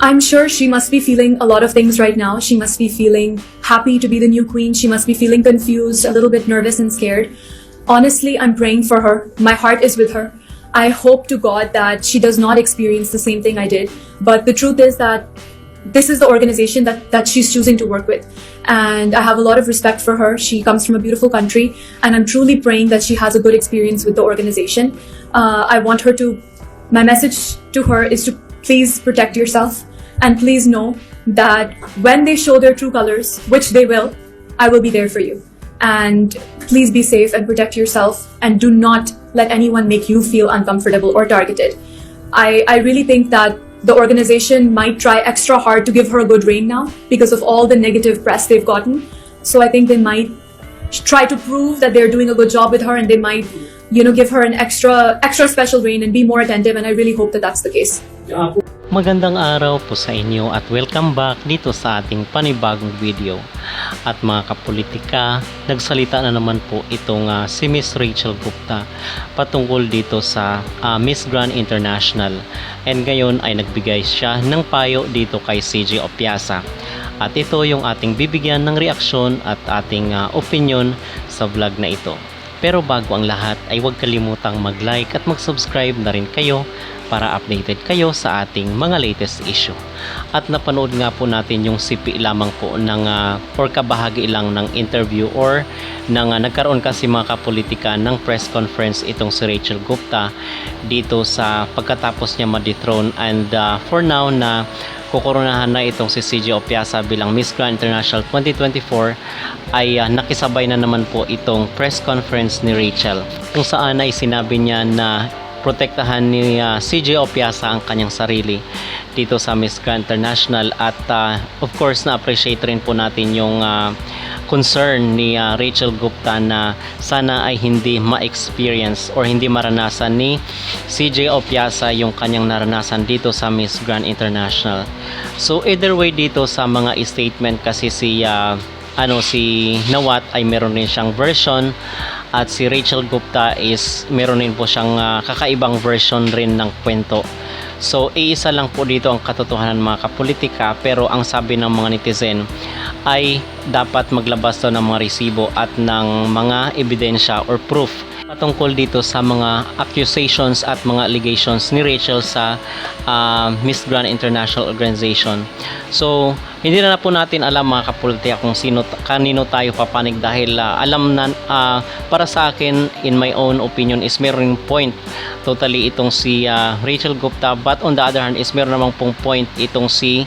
I'm sure she must be feeling a lot of things right now. She must be feeling happy to be the new queen. She must be feeling confused, a little bit nervous and scared. Honestly, I'm praying for her. My heart is with her. I hope to God that she does not experience the same thing I did. But the truth is that this is the organization that she's choosing to work with. And I have a lot of respect for her. She comes from a beautiful country. And I'm truly praying that she has a good experience with the organization. My message to her is to please protect yourself. And please know that when they show their true colors, which they will, I will be there for you. And please be safe and protect yourself, and do not let anyone make you feel uncomfortable or targeted. I really think that the organization might try extra hard to give her a good reign now because of all the negative press they've gotten. So I think they might try to prove that they're doing a good job with her, and they might, give her an extra special reign and be more attentive. And I really hope that that's the case. Magandang araw po sa inyo at welcome back dito sa ating panibagong video. At mga kapolitika, nagsalita na naman po itong si Miss Rachel Gupta patungkol dito sa Miss Grand International. And ngayon ay nagbigay siya ng payo dito kay CJ Opiaza. At ito yung ating bibigyan ng reaksyon at ating opinion sa vlog na ito. Pero bago ang lahat ay huwag kalimutang mag-like at mag-subscribe na rin kayo para updated kayo sa ating mga latest issue. At napanood nga po natin yung sipi lamang po ng or kabahagi lang ng interview or nagkaroon kasi mga kapolitika ng press conference itong si Rachel Gupta dito sa pagkatapos niya ma-dethrone, and for now na kukoronahan na itong si CJ Opiaza bilang Miss Grand International 2024 ay nakisabay na naman po itong press conference ni Rachel kung saan ay sinabi niya na protektahan ni CJ Opiaza ang kanyang sarili dito sa Miss Grand International. At of course na-appreciate rin po natin yung concern ni Rachel Gupta na sana ay hindi ma-experience or hindi maranasan ni CJ Opiaza yung kanyang naranasan dito sa Miss Grand International. So either way dito sa mga statement kasi si Nawat ay meron rin siyang version, at si Rachel Gupta is meron din po siyang kakaibang version rin ng kwento. So iisa lang po dito ang katotohanan mga kapolitika, pero ang sabi ng mga netizen ay dapat maglabas daw ng mga resibo at ng mga ebidensya or proof patungkol dito sa mga accusations at mga allegations ni Rachel sa Miss Grand International Organization. So hindi na po natin alam mga kapolitika kung kanino tayo papanig, dahil alam na para sa akin, in my own opinion, is meron point totally itong si Rachel Gupta, but on the other hand is meron namang pong point itong si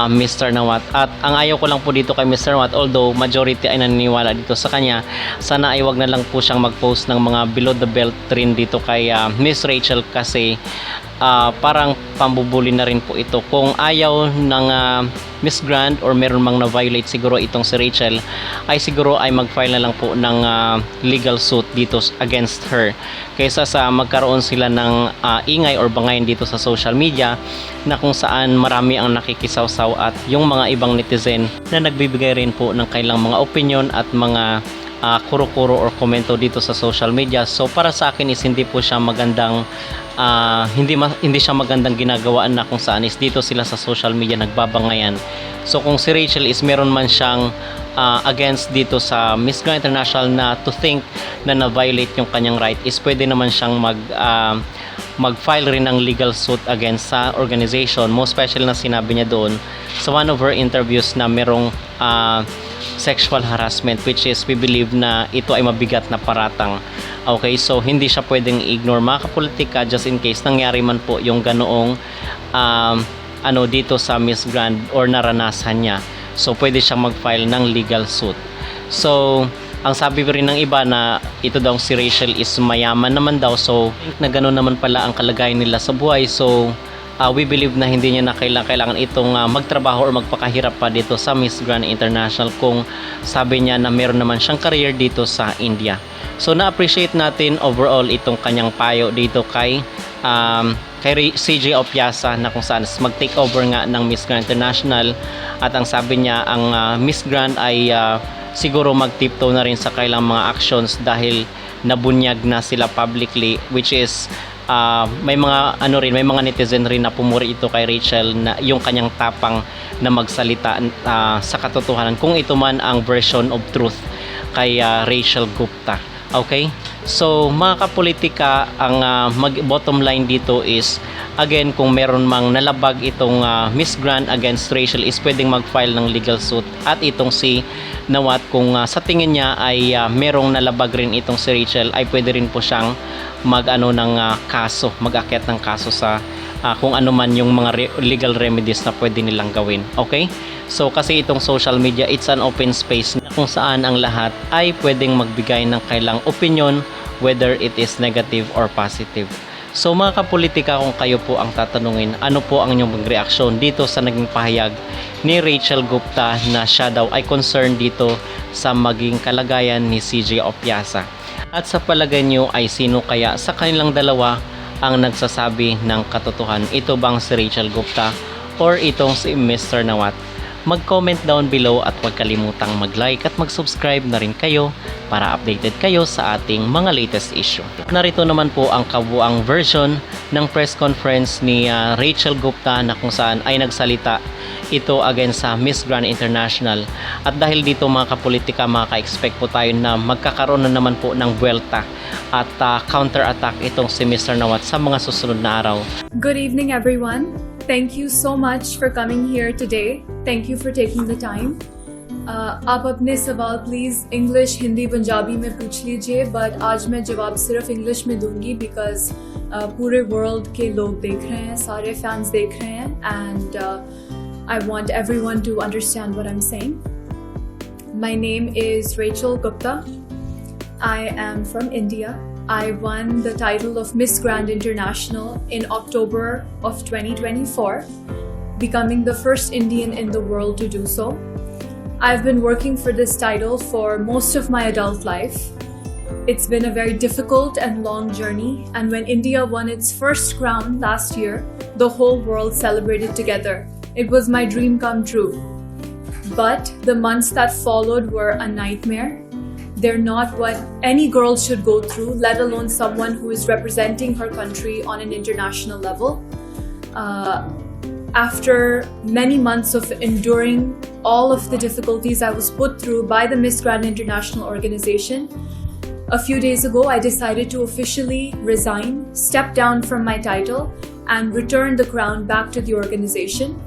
Mr. Nawat. At ang ayaw ko lang po dito kay Mr. Nawat, although majority ay naniniwala dito sa kanya, sana ay wag na lang po siyang mag-post ng mga below the belt rin dito kay Miss Rachel, kasi parang pambubuli na rin po ito. Kung ayaw ng Miss Grand or meron mang na-violate siguro itong si Rachel, ay siguro ay mag-file na lang po ng legal suit dito against her, kaysa sa magkaroon sila ng ingay or bangayan dito sa social media na kung saan marami ang nakikisawsaw at yung mga ibang netizen na nagbibigay rin po ng kailang mga opinion at mga kuro-kuro or komento dito sa social media. So para sa akin is hindi po siya magandang hindi siya magandang ginagawa na kung saan is dito sila sa social media nagbabangayan. So kung si Rachel is meron man siyang against dito sa Miss Grand International na to think na na-violate yung kanyang right, is pwede naman siyang mag-file rin ng legal suit against sa organization. Most especially na sinabi niya doon sa one of her interviews na merong sexual harassment, which is we believe na ito ay mabigat na paratang. Okay, so hindi siya pwedeng ignore mga kapolitika, just in case nangyari man po yung ganoong dito sa Miss Grand or naranasan niya. So pwede siyang mag-file ng legal suit. So ang sabi rin ng iba na ito daw si Rachel is mayaman naman daw, so na gano'n naman pala ang kalagayan nila sa buhay. So we believe na hindi niya na kailangan itong magtrabaho or magpakahirap pa dito sa Miss Grand International kung sabi niya na meron naman siyang career dito sa India. So na-appreciate natin overall itong kanyang payo dito kay CJ Opiaza na kung saan mag-take over nga ng Miss Grand International. At ang sabi niya, ang Miss Grand ay siguro mag-tiptoe na rin sa kailang mga actions dahil nabunyag na sila publicly, which is may mga netizen rin na pumuri ito kay Rachel na yung kanyang tapang na magsalita sa katotohanan, kung ito man ang version of truth kay Rachel Gupta. Okay? So mga kapolitika, ang bottom line dito is, again, kung meron mang nalabag itong Miss Grand against Rachel, is pwedeng mag-file ng legal suit. At itong si Nawat, kung sa tingin niya ay merong nalabag rin itong si Rachel, ay pwede rin po siyang mag-akyat ng kaso sa kung ano man yung mga legal remedies na pwede nilang gawin. Okay? So kasi itong social media, it's an open space na kung saan ang lahat ay pwedeng magbigay ng kailang opinion, whether it is negative or positive. So mga kapolitika, kung kayo po ang tatanungin, ano po ang inyong reaksyon dito sa naging pahayag ni Rachel Gupta na siya daw ay concerned dito sa maging kalagayan ni CJ Opiaza? At sa palagay nyo ay sino kaya sa kanilang dalawa ang nagsasabi ng katotohanan? Ito bang si Rachel Gupta or itong si Mr. Nawat? Mag-comment down below at huwag kalimutang mag-like at mag-subscribe na rin kayo para updated kayo sa ating mga latest issue. Narito naman po ang kabuang version ng press conference ni Rachel Gupta na kung saan ay nagsalita ito against sa Miss Grand International. At dahil dito mga kapolitika, maka-expect po tayo na magkakaroon na naman po ng buwelta at counter-attack itong si Mr. Nawat sa mga susunod na araw. Good evening, everyone. Thank you so much for coming here today. Thank you for taking the time. आप अपने सवाल please English Hindi Punjabi में पूछ लीजिए, but आज मैं जवाब सिर्फ इंग्लिश में दूंगी बिकॉज पूरे वर्ल्ड के लोग देख रहे हैं, सारे फैंस देख रहे हैं, and I want everyone to understand what I'm saying. My name is Rachel Gupta. I am from India. I won the title of Miss Grand International in October of 2024, becoming the first Indian in the world to do so. I've been working for this title for most of my adult life. It's been a very difficult and long journey, and when India won its first crown last year, the whole world celebrated together. It was my dream come true. But the months that followed were a nightmare. They're not what any girl should go through, let alone someone who is representing her country on an international level. After many months of enduring all of the difficulties I was put through by the Miss Grand International organization, a few days ago I decided to officially resign, step down from my title, and return the crown back to the organization.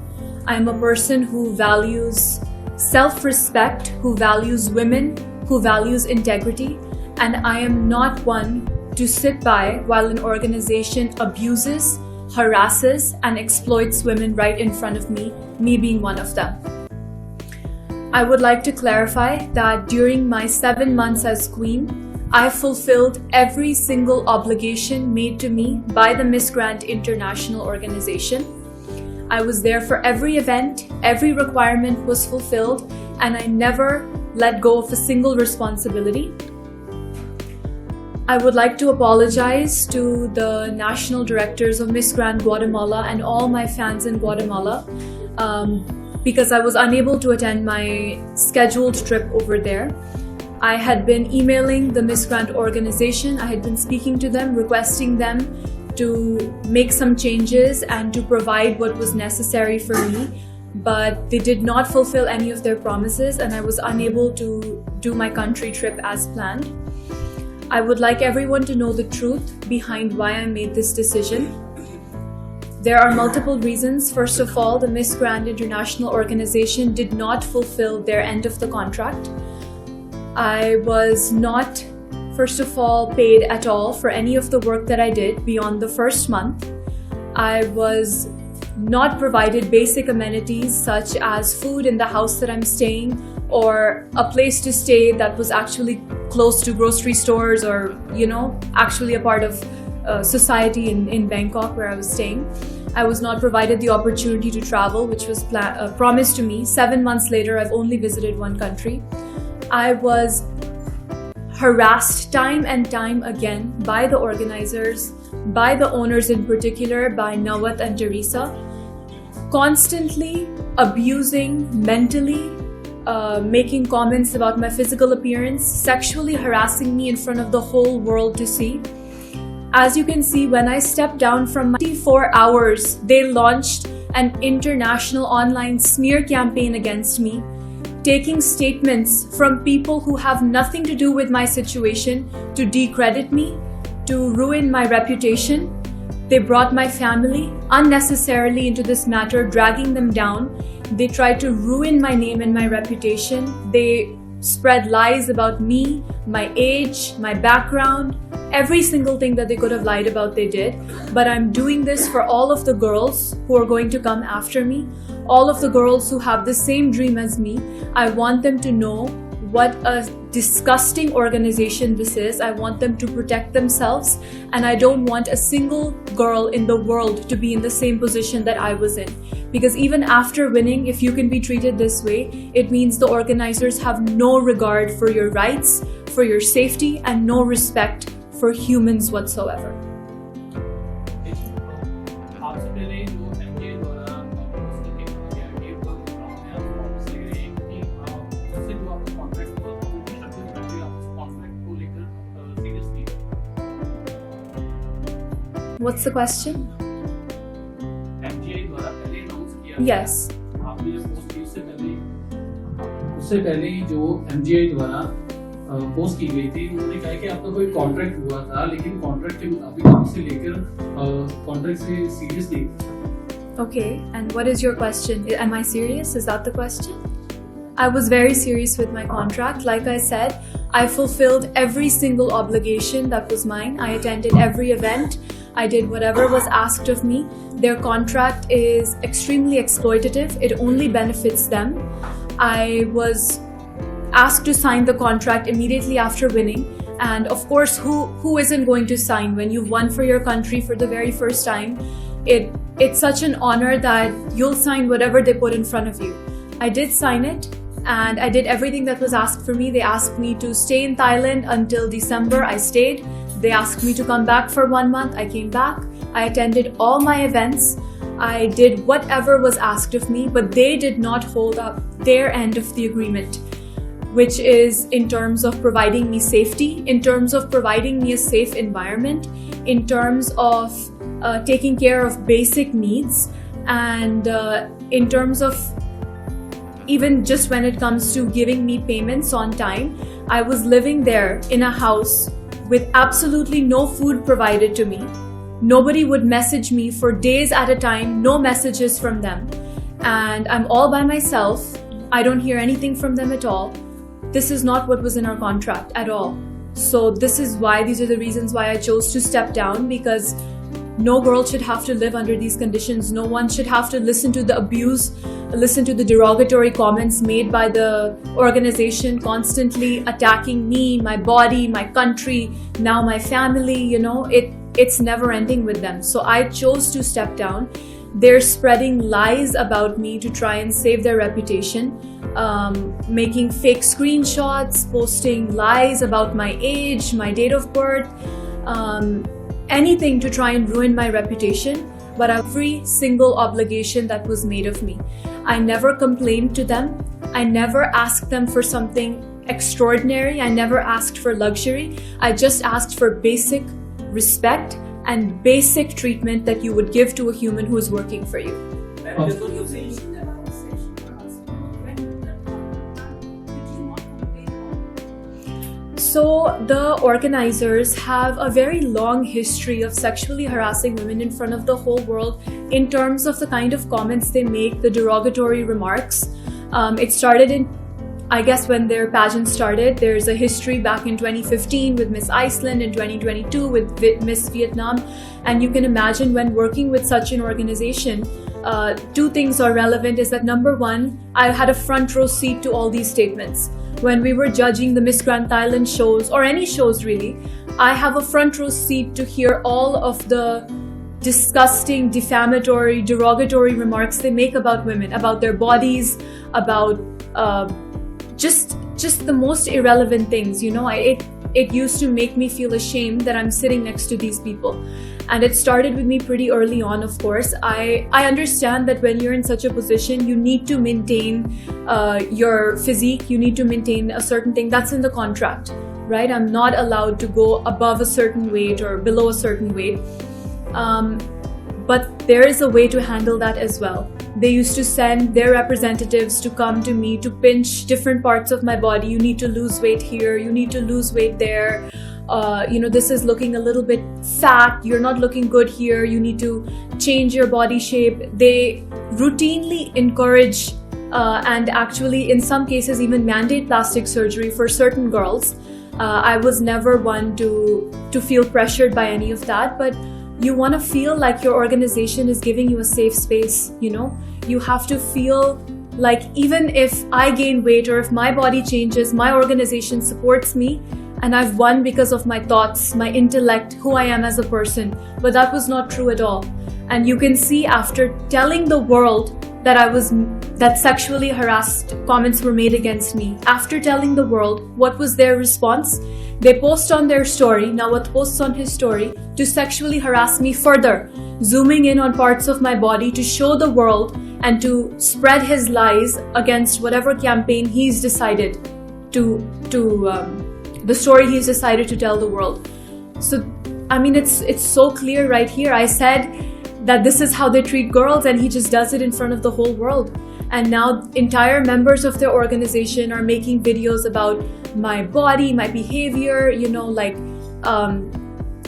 I am a person who values self-respect, who values women, who values integrity, and I am not one to sit by while an organization abuses, harasses, and exploits women right in front of me being one of them. I would like to clarify that during my 7 months as Queen, I fulfilled every single obligation made to me by the Miss Grand International organization. I was there for every event, every requirement was fulfilled, and I never let go of a single responsibility. I would like to apologize to the national directors of Miss Grand Guatemala and all my fans in Guatemala because I was unable to attend my scheduled trip over there. I had been emailing the Miss Grand organization. I had been speaking to them, requesting them to make some changes and to provide what was necessary for me, but they did not fulfill any of their promises, and I was unable to do my country trip as planned. I would like everyone to know the truth behind why I made this decision. There are multiple reasons. First of all, the Miss Grand International organization did not fulfill their end of the contract. I was not, first of all, paid at all for any of the work that I did beyond the first month. I was not provided basic amenities such as food in the house that I'm staying, or a place to stay that was actually close to grocery stores, or actually a part of society in Bangkok where I was staying. I was not provided the opportunity to travel, which was promised to me. 7 months later, I've only visited one country. I was harassed time and time again by the organizers, by the owners in particular, by Nawat and Teresa, constantly abusing mentally, making comments about my physical appearance, sexually harassing me in front of the whole world to see. As you can see, when I stepped down from my 24 hours, they launched an international online smear campaign against me, taking statements from people who have nothing to do with my situation to decredit me, to ruin my reputation. They brought my family unnecessarily into this matter, dragging them down. They tried to ruin my name and my reputation. They spread lies about me, my age, my background, every single thing that they could have lied about they did. But I'm doing this for all of the girls who are going to come after me, all of the girls who have the same dream as me. I want them to know what a disgusting organization this is. I want them to protect themselves, and I don't want a single girl in the world to be in the same position that I was in. Because even after winning, if you can be treated this way, it means the organizers have no regard for your rights, for your safety, and no respect for humans whatsoever. What's the question? Yes. उससे पहले ही जो MGI द्वारा post की गई थी, उन्होंने कहा कि आपका कोई कॉन्ट्रैक्ट हुआ था, लेकिन कॉन्ट्रैक्ट के मुताबिक उसे लेकर कॉन्ट्रैक्ट से सीरियस नहीं। Okay, and what is your question? Am I serious? Is that the question? I was very serious with my contract. Like I said, I fulfilled every single obligation that was mine. I attended every event. I did whatever was asked of me. Their contract is extremely exploitative. It only benefits them. I was asked to sign the contract immediately after winning. And of course, who isn't going to sign when you've won for your country for the very first time? It's such an honor that you'll sign whatever they put in front of you. I did sign it, and I did everything that was asked for me. They asked me to stay in Thailand until December. I stayed. They asked me to come back for 1 month. I came back. I attended all my events. I did whatever was asked of me, but they did not hold up their end of the agreement, which is in terms of providing me safety, in terms of providing me a safe environment, in terms of taking care of basic needs, and in terms of even just when it comes to giving me payments on time. I was living there in a house with absolutely no food provided to me. Nobody would message me for days at a time, no messages from them. And I'm all by myself. I don't hear anything from them at all. This is not what was in our contract at all. So these are the reasons why I chose to step down, because no girl should have to live under these conditions. No one should have to listen to the abuse, listen to the derogatory comments made by the organization, constantly attacking me, my body, my country, now my family. It's never ending with them. So I chose to step down. They're spreading lies about me to try and save their reputation, making fake screenshots, posting lies about my age, my date of birth, anything to try and ruin my reputation. But every single obligation that was made of me, I never complained to them. I never asked them for something extraordinary. I never asked for luxury. I just asked for basic respect and basic treatment that you would give to a human who is working for you. So the organizers have a very long history of sexually harassing women in front of the whole world in terms of the kind of comments they make, the derogatory remarks. It started I guess when their pageant started. There's a history back in 2015 with Miss Iceland, in 2022 with Miss Vietnam. And you can imagine, when working with such an organization, two things are relevant. Is that number one, I had a front row seat to all these statements. When we were judging the Miss Grand Thailand shows, or any shows really, I have a front row seat to hear all of the disgusting, defamatory, derogatory remarks they make about women, about their bodies, about just the most irrelevant things. It used to make me feel ashamed that I'm sitting next to these people. And it started with me pretty early on, of course. I understand that when you're in such a position, you need to maintain your physique, you need to maintain a certain thing that's in the contract, right? I'm not allowed to go above a certain weight or below a certain weight. But there is a way to handle that as well. They used to send their representatives to come to me to pinch different parts of my body. You need to lose weight here, you need to lose weight there. This is looking a little bit fat, you're not looking good here, you need to change your body shape. They routinely encourage and actually in some cases even mandate plastic surgery for certain girls. I was never one to feel pressured by any of that, but you want to feel like your organization is giving you a safe space, You have to feel like even if I gain weight or if my body changes, my organization supports me and I've won because of my thoughts, my intellect, who I am as a person. But that was not true at all. And you can see after telling the world that sexually harassed comments were made against me, after telling the world, what was their response? They post on their story, Nawat posts on his story, to sexually harass me further, zooming in on parts of my body to show the world and to spread his lies against whatever campaign he's decided the story he's decided to tell the world. So, it's so clear right here. I said that this is how they treat girls and he just does it in front of the whole world. And now entire members of their organization are making videos about my body, my behavior,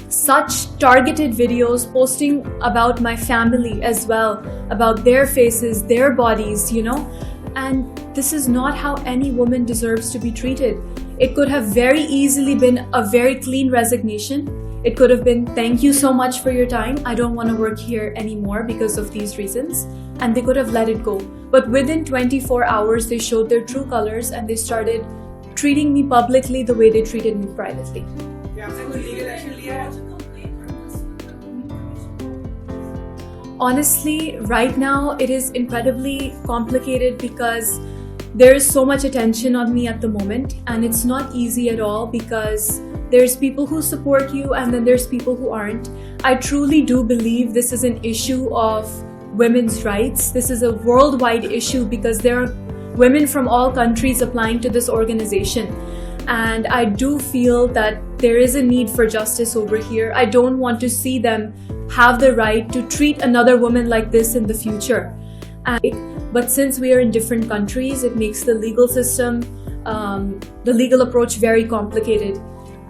such targeted videos, posting about my family as well, about their faces, their bodies, and this is not how any woman deserves to be treated. It could have very easily been a very clean resignation. It could have been, thank you so much for your time, I don't want to work here anymore because of these reasons, and they could have let it go. But within 24 hours, they showed their true colors and they started treating me publicly the way they treated me privately. Honestly, right now it is incredibly complicated because there is so much attention on me at the moment, and it's not easy at all because there's people who support you and then there's people who aren't. I truly do believe this is an issue of women's rights. This is a worldwide issue because there are women from all countries applying to this organization. And I do feel that there is a need for justice over here. I don't want to see them have the right to treat another woman like this in the future. But since we are in different countries, it makes the legal system, the legal approach very complicated.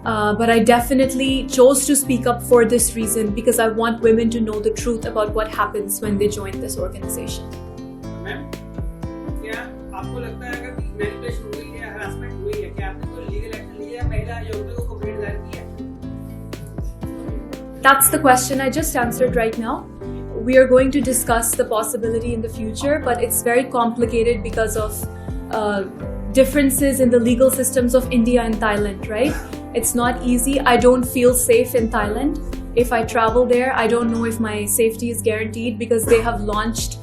But I definitely chose to speak up for this reason because I want women to know the truth about what happens when they join this organization. Ma'am, क्या आपको लगता है अगर manipulation हुई है, harassment हुई है, क्या आपने कोई legal action लिया है, महिला आयोग को कंप्लेंट दायर की है? That's the question I just answered right now. We are going to discuss the possibility in the future, but it's very complicated because of differences in the legal systems of India and Thailand, right? It's not easy. I don't feel safe in Thailand. If I travel there, I don't know if my safety is guaranteed because they have launched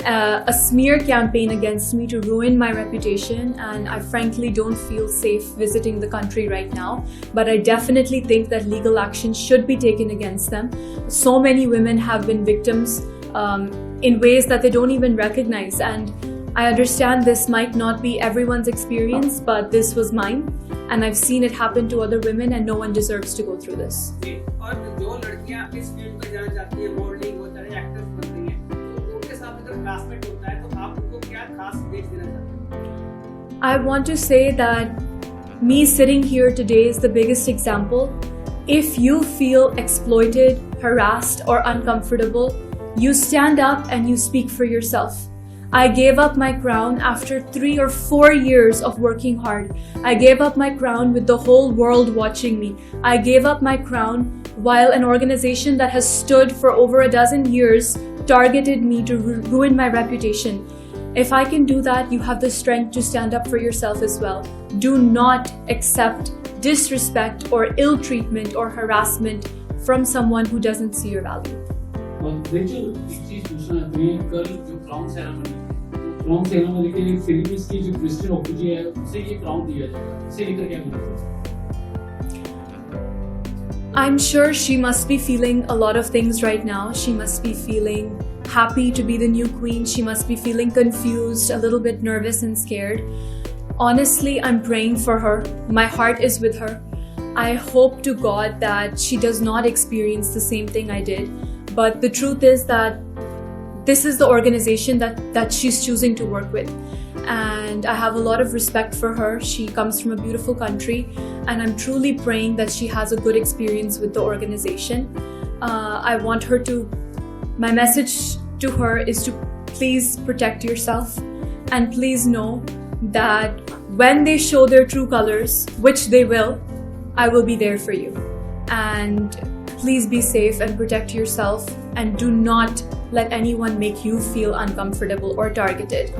a smear campaign against me to ruin my reputation, and I frankly don't feel safe visiting the country right now. But I definitely think that legal action should be taken against them. So many women have been victims in ways that they don't even recognize, and I understand this might not be everyone's experience, but this was mine, and I've seen it happen to other women, and no one deserves to go through this. और जो लड़कियां इस field में जाना चाहती हैं, modelling होता है, एक्ट्रेस बनती हैं, तो उनके साथ अगर हरासमेंट होता है, तो आप उनको क्या खास संदेश देना चाहते हैं? I want to say that me sitting here today is the biggest example. If you feel exploited, harassed, or uncomfortable, you stand up and you speak for yourself. I gave up my crown after 3 or 4 years of working hard. I gave up my crown with the whole world watching me. I gave up my crown while an organization that has stood for over a dozen years targeted me to ruin my reputation. If I can do that, you have the strength to stand up for yourself as well. Do not accept disrespect or ill treatment or harassment from someone who doesn't see your value. Rachel, एक चीज पूछना चाहते हैं, कल जो crown ceremony के Philippines की जो क्रिस्टियन ऑफिजी है, उसे ये क्राउन दिया जाएगा, इसे लेकर क्या कहेंगे? I'm sure she must be feeling a lot of things right now. She must be feeling happy to be the new queen. She must be feeling confused, a little bit nervous and scared. Honestly, I'm praying for her. My heart is with her. I hope to God that she does not experience the same thing I did. But the truth is that this is the organization that she's choosing to work with. And I have a lot of respect for her. She comes from a beautiful country, and I'm truly praying that she has a good experience with the organization. My message to her is to please protect yourself, and please know that when they show their true colors, which they will, I will be there for you. And please be safe and protect yourself, and do not let anyone make you feel uncomfortable or targeted.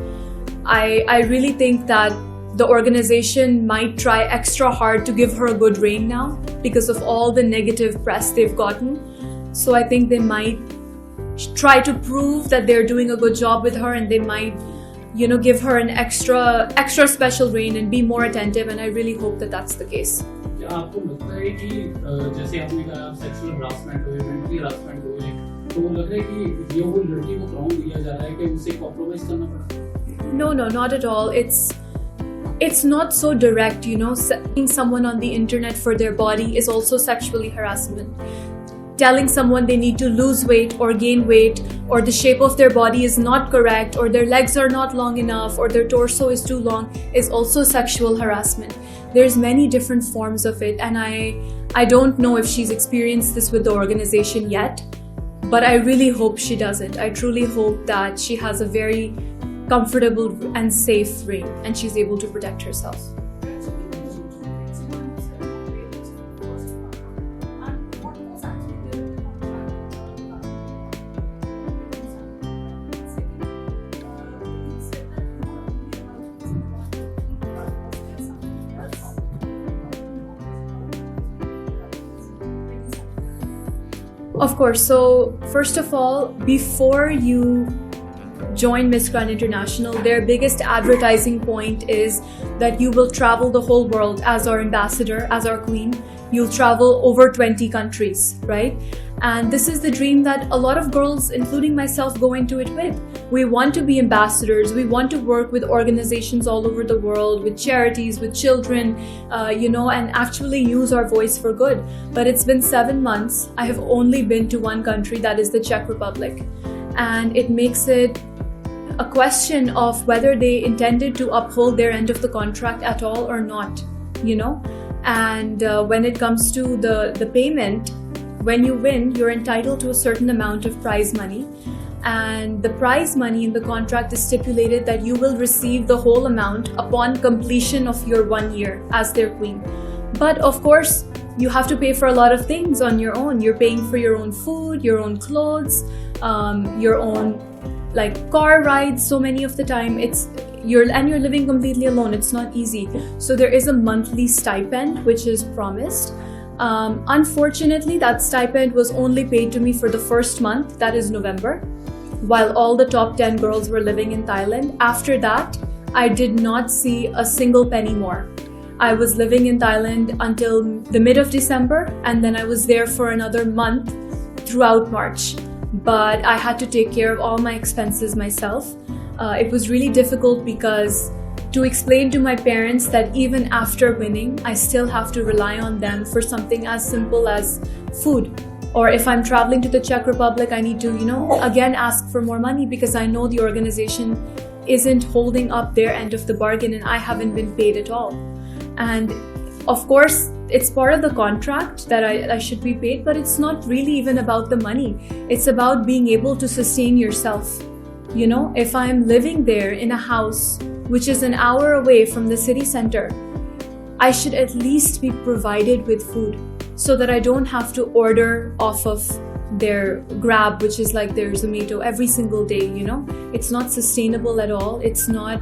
I really think that the organization might try extra hard to give her a good reign now because of all the negative press they've gotten. So I think they might try to prove that they're doing a good job with her, and they might, give her an extra special reign and be more attentive. And I really hope that that's the case. क्या आपको लगता है कि जैसे आपने कहा sexual harassment हुए, mentally harassment हुए, तो लग रहा है कि ये वो लड़की को क्राउन दिया जा रहा है कि उसे कॉम्प्रोमाइज करना पड़ा? No, not at all. It's not so direct, Seeing someone on the internet for their body is also sexually harassment. Telling someone they need to lose weight or gain weight, or the shape of their body is not correct, or their legs are not long enough, or their torso is too long, is also sexual harassment. There's many different forms of it, and I don't know if she's experienced this with the organization yet, but I really hope she doesn't. I truly hope that she has a very comfortable and safe reign, and she's able to protect herself. Of course. So first of all, before you join Miss Grand International, their biggest advertising point is that you will travel the whole world as our ambassador, as our queen. You'll travel over 20 countries, right? And this is the dream that a lot of girls, including myself, go into it with. We want to be ambassadors. We want to work with organizations all over the world, with charities, with children, and actually use our voice for good. But it's been 7 months. I have only been to one country, that is the Czech Republic. And it makes it a question of whether they intended to uphold their end of the contract at all or not, And when it comes to the payment, when you win, you're entitled to a certain amount of prize money. And the prize money in the contract is stipulated that you will receive the whole amount upon completion of your 1 year as their queen. But of course, you have to pay for a lot of things on your own. You're paying for your own food, your own clothes, your own car rides. So many of the time you're living completely alone. It's not easy. So there is a monthly stipend which is promised. Unfortunately, that stipend was only paid to me for the first month, that is November, while all the top 10 girls were living in Thailand. After that, I did not see a single penny more. I was living in Thailand until the mid of December, and then I was there for another month throughout March. But I had to take care of all my expenses myself. It was really difficult because to explain to my parents that even after winning, I still have to rely on them for something as simple as food. Or if I'm traveling to the Czech Republic, I need to, again ask for more money because I know the organization isn't holding up their end of the bargain and I haven't been paid at all. And of course, it's part of the contract that I should be paid, but it's not really even about the money. It's about being able to sustain yourself. If I'm living there in a house which is an hour away from the city center, I should at least be provided with food so that I don't have to order off of their Grab, which is like their Zomato, every single day, It's not sustainable at all. It's not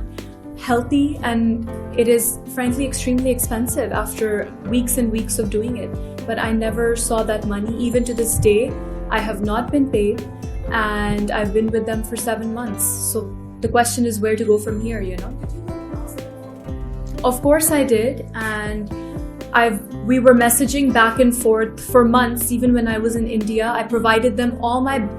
healthy, and it is frankly extremely expensive after weeks and weeks of doing it. But I never saw that money. Even to this day, I have not been paid, and I've been with them for 7 months. So the question is where to go from here, Of course I did, and we were messaging back and forth for months. Even when I was in India, I provided them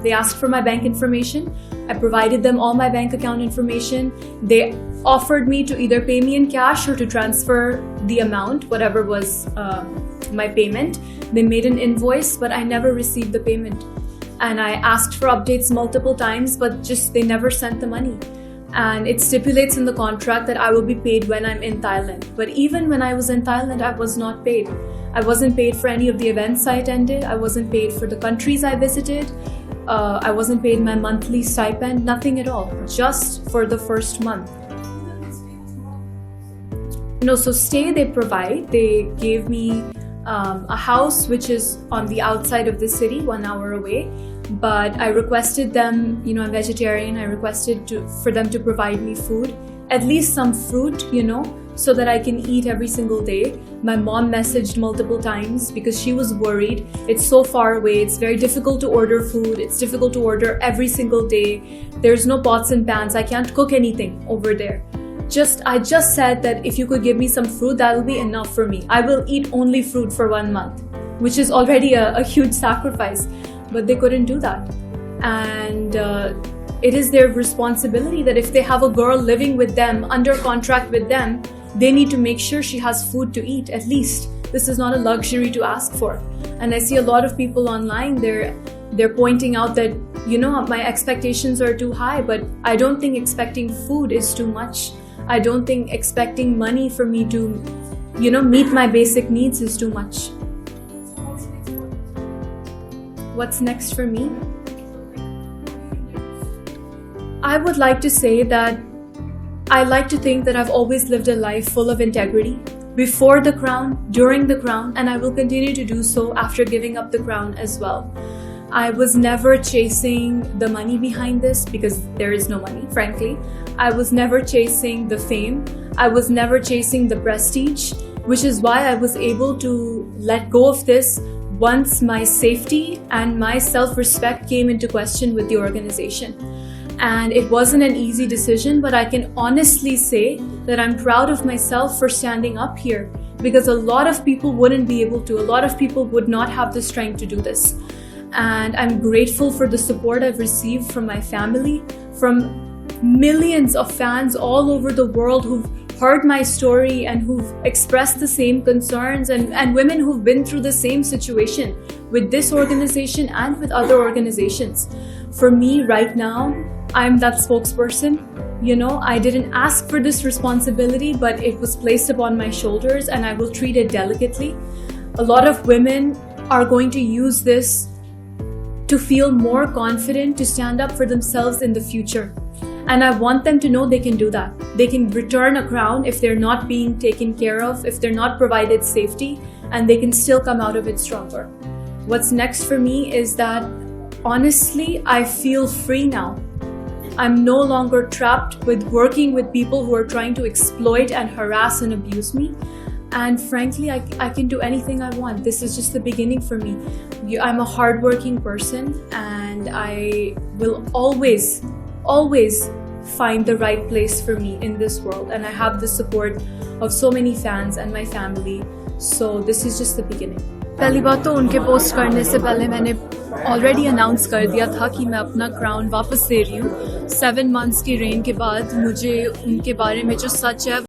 they asked for my bank information. I provided them all my bank account information. They offered me to either pay me in cash or to transfer the amount, whatever was my payment. They made an invoice, but I never received the payment. And I asked for updates multiple times, but just they never sent the money. And it stipulates in the contract that I will be paid when I'm in Thailand. But even when I was in Thailand, I was not paid. I wasn't paid for any of the events I attended. I wasn't paid for the countries I visited. I wasn't paid my monthly stipend, nothing at all, just for the first month. No, so stay they provide. They gave me a house which is on the outside of the city, 1 hour away. But I requested them, I'm vegetarian, I requested for them to provide me food, at least some fruit, so that I can eat every single day. My mom messaged multiple times because she was worried. It's so far away, it's very difficult to order food, it's difficult to order every single day. There's no pots and pans, I can't cook anything over there. I just said that if you could give me some fruit, that'll be enough for me. I will eat only fruit for 1 month, which is already a huge sacrifice. But they couldn't do that. And it is their responsibility that if they have a girl living with them, under contract with them, they need to make sure she has food to eat, at least. This is not a luxury to ask for. And I see a lot of people online, they're pointing out that, my expectations are too high, but I don't think expecting food is too much. I don't think expecting money for me to, meet my basic needs is too much. What's next for me? I would like to say that I like to think that I've always lived a life full of integrity, before the crown, during the crown, and I will continue to do so after giving up the crown as well. I was never chasing the money behind this because there is no money, frankly. I was never chasing the fame. I was never chasing the prestige, which is why I was able to let go of this once my safety and my self-respect came into question with the organization. And it wasn't an easy decision, but I can honestly say that I'm proud of myself for standing up here, because a lot of people wouldn't be able to, a lot of people would not have the strength to do this. And I'm grateful for the support I've received from my family, from millions of fans all over the world who've heard my story and who've expressed the same concerns, and women who've been through the same situation with this organization and with other organizations. For me right now, I'm that spokesperson. I didn't ask for this responsibility, but it was placed upon my shoulders and I will treat it delicately. A lot of women are going to use this to feel more confident to stand up for themselves in the future. And I want them to know they can do that. They can return a crown if they're not being taken care of, if they're not provided safety, and they can still come out of it stronger. What's next for me is that, honestly, I feel free now. I'm no longer trapped with working with people who are trying to exploit and harass and abuse me. And frankly, I can do anything I want. This is just the beginning for me. I'm a hardworking person, and I will always find the right place for me in this world. And I have the support of so many fans and my family. So this is just the beginning. पहली बात तो उनके post करने से पहले मैंने already announce कर दिया था कि मैं अपना क्राउन वापस ले रही हूँ। 7 months की रेन के बाद मुझे उनके बारे में जो सच है